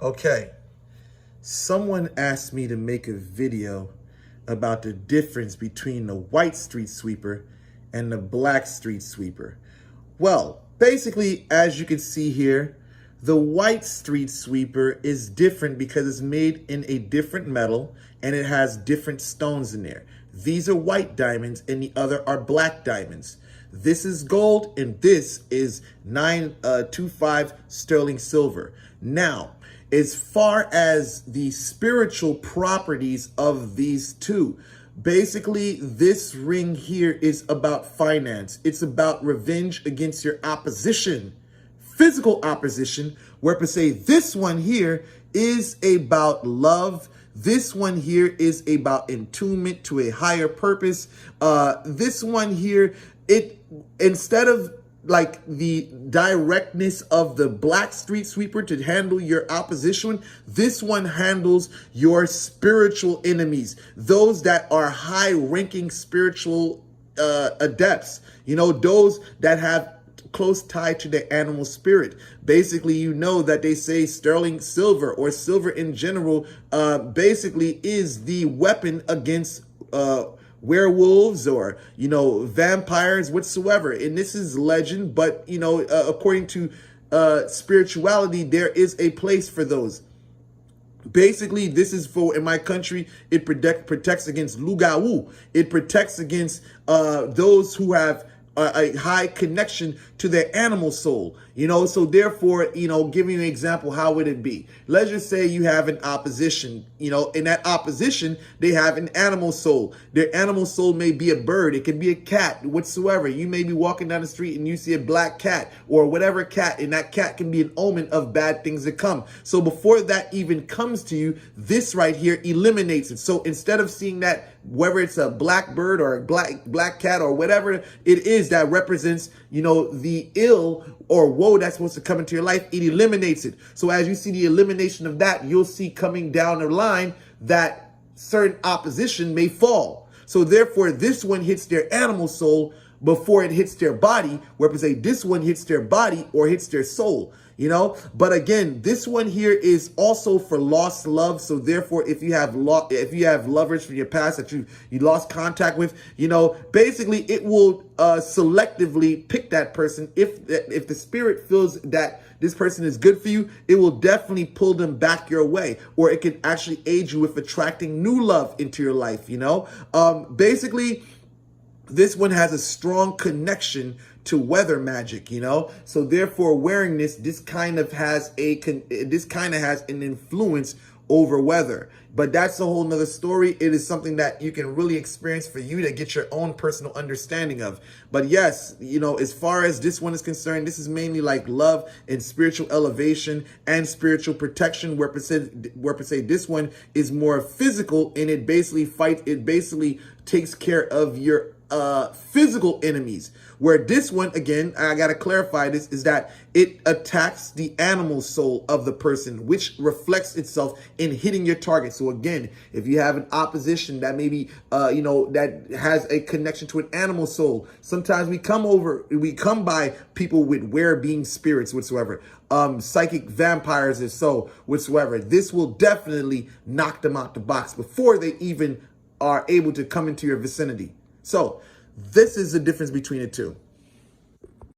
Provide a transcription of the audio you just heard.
Okay, someone asked me to make a video about the difference between the white street sweeper and the black street sweeper. Well, basically, as you can see here, the white street sweeper is different because it's made in a different metal and it has different stones in there. These are white diamonds and the other are black diamonds. This is gold and this is 925 sterling silver. Now, as far as the spiritual properties of these two, basically this ring here is about finance. It's about revenge against your opposition, physical opposition, where per se this one here is about love. This one here is about attunement to a higher purpose. This one here, instead of like the directness of the black street sweeper to handle your opposition, this one handles your spiritual enemies, those that are high-ranking spiritual adepts, those that have close tie to the animal spirit. Basically, that they say sterling silver or silver in general basically is the weapon against werewolves or vampires whatsoever. And this is legend, but according to spirituality, there is a place for those. Basically, this is for, in my country, it protects against lugawu. It protects against those who have a high connection to their animal soul, so therefore, giving you an example, how would it be? Let's just say you have an opposition, in that opposition, they have an animal soul. Their animal soul may be a bird. It could be a cat, whatsoever. You may be walking down the street and you see a black cat or whatever cat, and that cat can be an omen of bad things to come. So before that even comes to you, this right here eliminates it. So instead of seeing that, whether it's a black bird or a black cat or whatever it is that represents, the ill or woe that's supposed to come into your life, it eliminates it. So as you see the elimination of that, you'll see coming down the line that certain opposition may fall. So therefore, this one hits their animal soul before it hits their body, where per se this one hits their body or hits their soul, But again, this one here is also for lost love. So therefore, if you have lovers from your past that you lost contact with, basically it will selectively pick that person. If the spirit feels that this person is good for you, it will definitely pull them back your way, or it can actually aid you with attracting new love into your life. Basically, this one has a strong connection to weather magic, So therefore, wearing this kind of has an influence over weather. But that's a whole nother story. It is something that you can really experience for you to get your own personal understanding of. But yes, as far as this one is concerned, this is mainly like love and spiritual elevation and spiritual protection, where per se this one is more physical, and it basically takes care of your physical enemies, where this one, again, I got to clarify this, is that it attacks the animal soul of the person, which reflects itself in hitting your target. So again, if you have an opposition that maybe, that has a connection to an animal soul, sometimes we come by people with were-being spirits whatsoever, psychic vampires or so whatsoever. This will definitely knock them out the box before they even are able to come into your vicinity. So this is the difference between the two.